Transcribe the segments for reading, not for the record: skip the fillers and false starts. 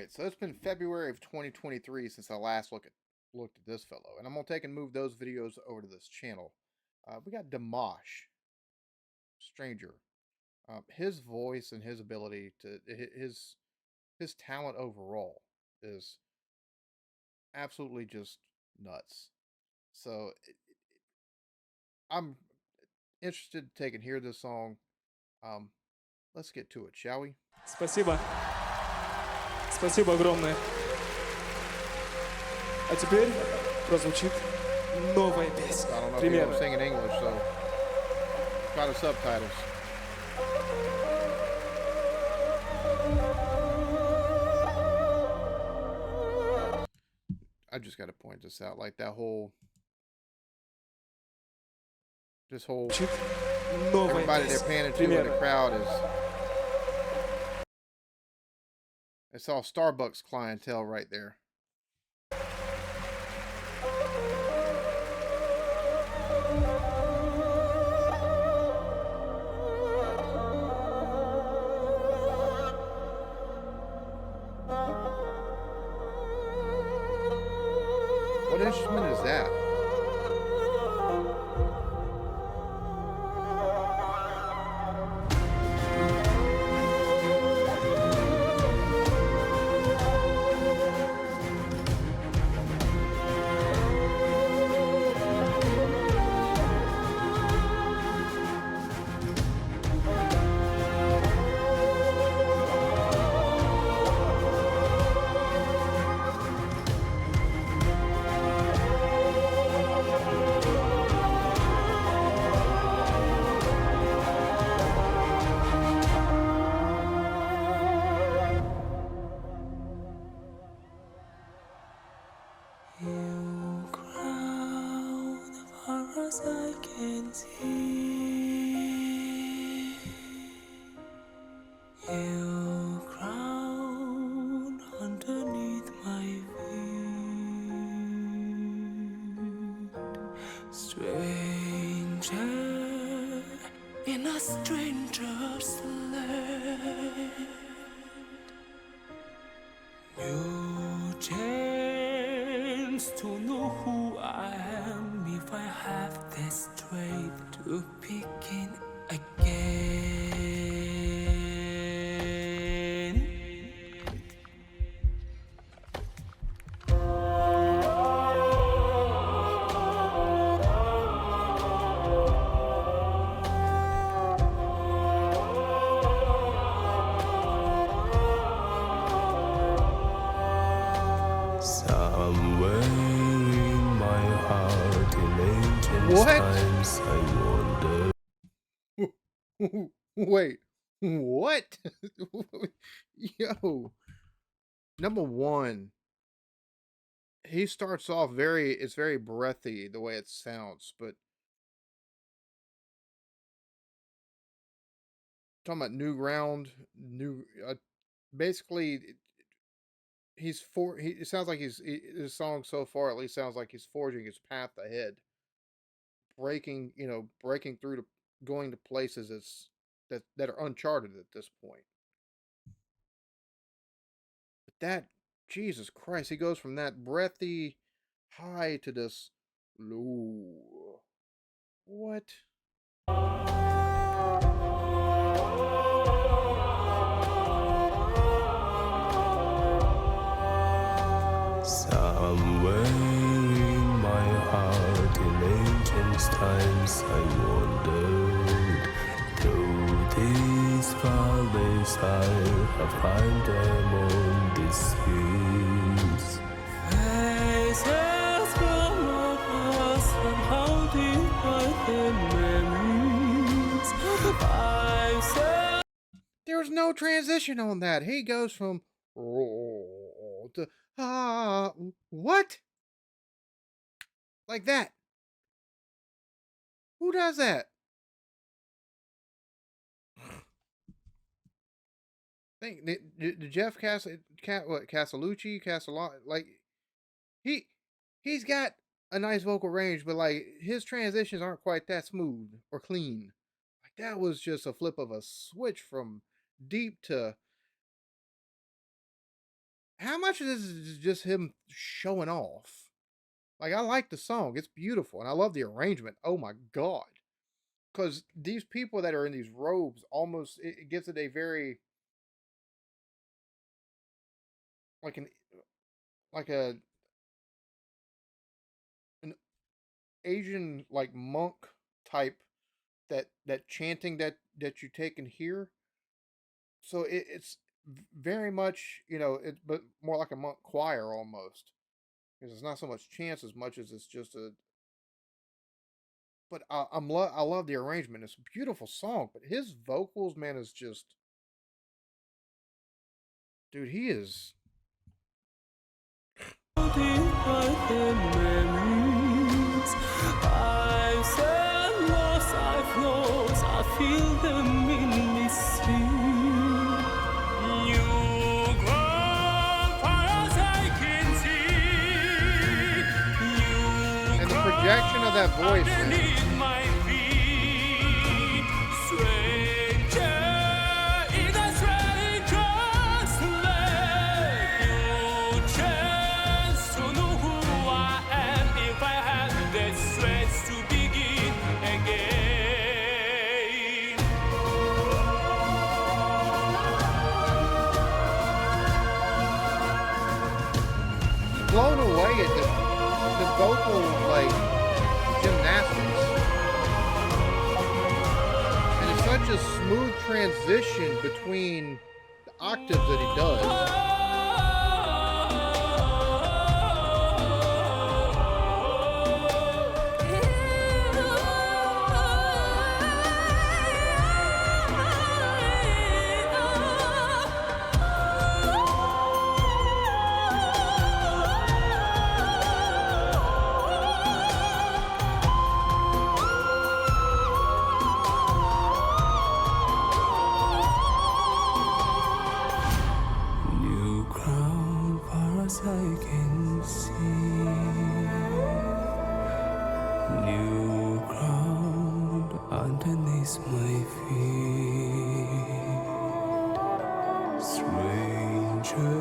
right, so it's been February of 2023 since I last looked at this fellow, and I'm gonna take and move those videos over to this channel. We got Dimash, Stranger. His voice and his ability to his talent overall is absolutely just nuts. So I'm interested to take and hear this song. Um, let's get to it, shall we? Спасибо. Спасибо огромное. А теперь прозвучит новая песня. I don't know if you Примерно. don't sing in English, so try the subtitles. I just got to point this out, like this whole Новая everybody they're песня. paying attention to in the Примерно. crowd is it's all Starbucks clientele right there. What instrument is that? You crown far as I can see. You crown underneath my feet. Stranger in a stranger's land. New chance to know who I am if I have the strength to begin again. Somewhere in my heart, in ancient What? times, I wonder. Wait, what? Yo, number one, he starts off it's very breathy the way it sounds, but talking about new ground, basically it sounds like his song so far at least sounds like he's forging his path ahead, breaking through to going to places that are uncharted at this point. But that, Jesus Christ, he goes from that breathy high to this low. What? Somewhere in my heart, in ancient times, I wondered. Through these valleys, I have climbed them on these hills. Faces from the past, and how deep are the memories I said. There's no transition on that. He goes from to what? Like that. Who does that? Think did Jeff Castellucci, like he's got a nice vocal range, but like his transitions aren't quite that smooth or clean. Like that was just a flip of a switch from deep to how much of this is just him showing off? Like, I like the song, it's beautiful, and I love the arrangement. Oh my god. Because these people that are in these robes almost it gives it a very like an like an Asian like monk type that chanting that you take and hear. So it's very much it but more like a monk choir almost because it's not so much chants as much as it's just a. But I love the arrangement. It's a beautiful song, but his vocals, man, is just dude. He is. I feel them in me sleep. You go far as I can see. You And the projection of that voice, man. underneath my feet. Stranger in a stranger's land. You chance to know who I am if I had the strength to begin again. Blown away at the vocal like gymnastics, and it's such a smooth transition between the octaves that he does. New crown far as I can see. New ground underneath my feet. Stranger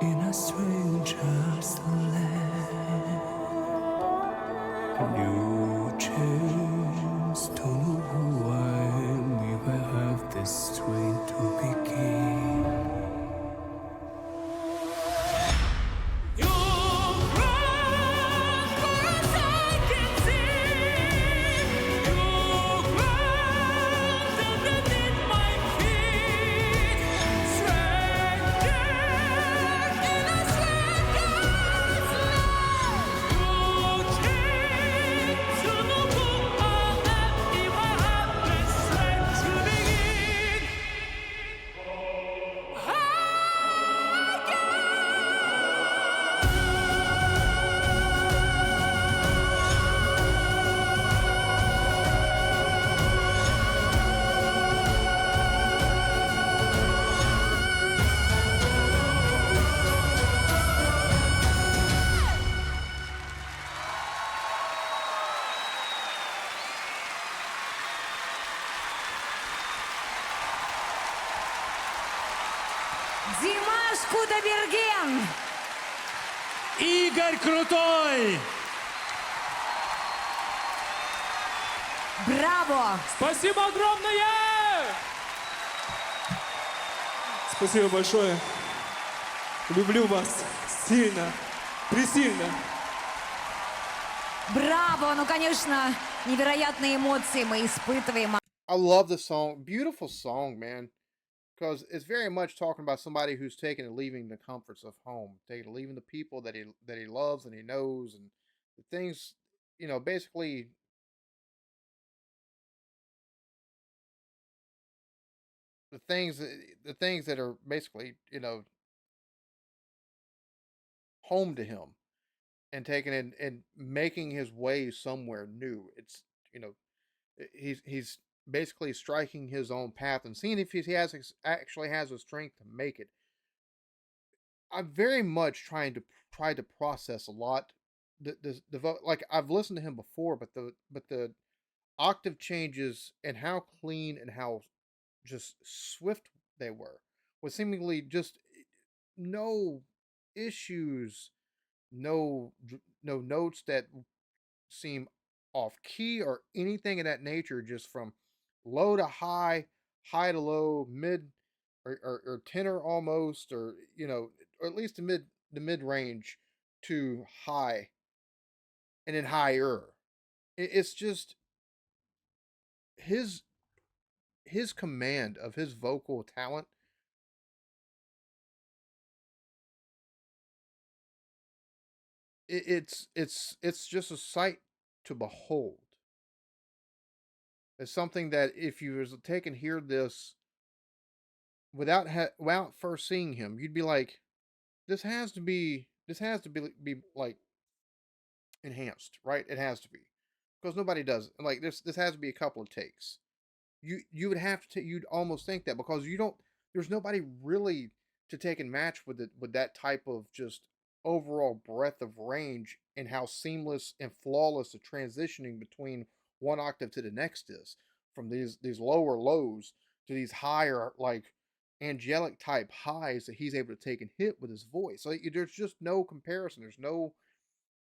in a stranger's land. New chance to know who I am if I have the strength to begin. You run far as I can see. You ground underneath my feet. Stranger in a stranger's land. You change to know who I am if I have the strength to begin. Димаш Кудайберген! Игорь Крутой! Браво! Спасибо огромное! Спасибо большое. Люблю вас сильно, пресильно. Браво! Ну, конечно, невероятные эмоции мы испытываем. I love the song. Beautiful song, man. Because it's very much talking about somebody who's taking and leaving the comforts of home, taking and leaving the people that he loves and he knows, and the things, basically the things that are basically home to him, and taking and making his way somewhere new. It's you know he's basically striking his own path and seeing if he actually has the strength to make it. I'm very much try to process a lot. Like I've listened to him before, but the octave changes and how clean and how just swift they were was seemingly just no issues, no notes that seem off key or anything of that nature, just from low to high, high to low, mid or tenor almost, or or at least the mid range to high and then higher. It's just his his command of his vocal talent. It's just a sight to behold. It's something that if you was to take and hear this without first seeing him, you'd be like, this has to be like enhanced, right? It has to be, because nobody does it. Like this has to be a couple of takes. You would have to, you'd almost think that, because you don't, there's nobody really to take and match with it, with that type of just overall breadth of range, and how seamless and flawless the transitioning between one octave to the next is, from these lower lows to these higher, like angelic type highs that he's able to take and hit with his voice. Like there's just no comparison. There's no,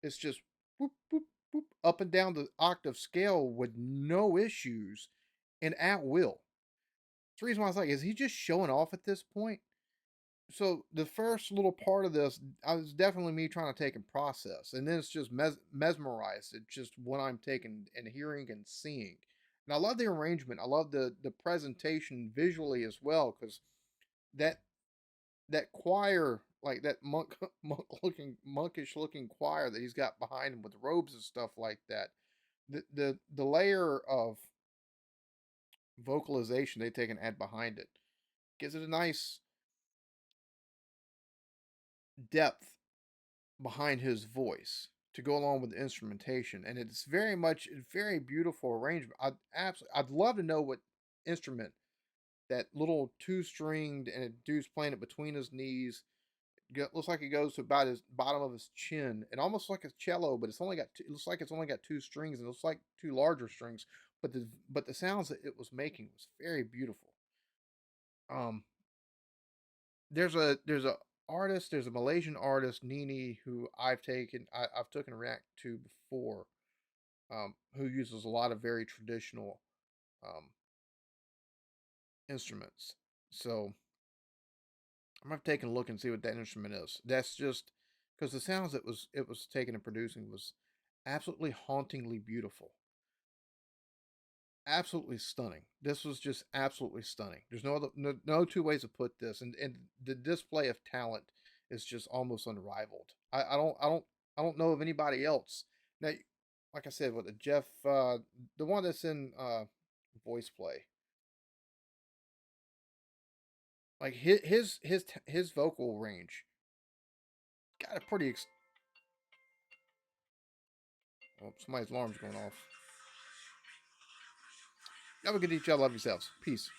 it's just whoop, whoop, whoop, up and down the octave scale with no issues and at will. It's the reason why I was like, is he just showing off at this point? So the first little part of this, I was definitely me trying to take and process, and then it's just mesmerized. It's just what I'm taking and hearing and seeing. And I love the arrangement. I love the presentation visually as well, because that that choir, like that monkish looking choir that he's got behind him with robes and stuff like that. The layer of vocalization they take and add behind it gives it a nice depth behind his voice to go along with the instrumentation, and it's very much a very beautiful arrangement. I'd love to know what instrument that little two stringed, and a dude's playing it between his knees. Looks like it goes to about his bottom of his chin, and almost like a cello, but it looks like it's only got two strings, and it looks like two larger strings. But the sounds that it was making was very beautiful. Um, there's a Malaysian artist, Nini, who I've taken a react to before, who uses a lot of very traditional um, instruments. So I'm gonna take a look and see what that instrument is. That's just because the sounds it was taking and producing was absolutely hauntingly beautiful, absolutely stunning. This was just absolutely stunning. There's no two ways to put this, and the display of talent is just almost unrivaled. I don't know of anybody else now. Like I said, with the Jeff, the one that's in voice play, like his vocal range got a pretty. Oh, somebody's alarm's going off. Y'all have a good each. Y'all love yourselves. Peace.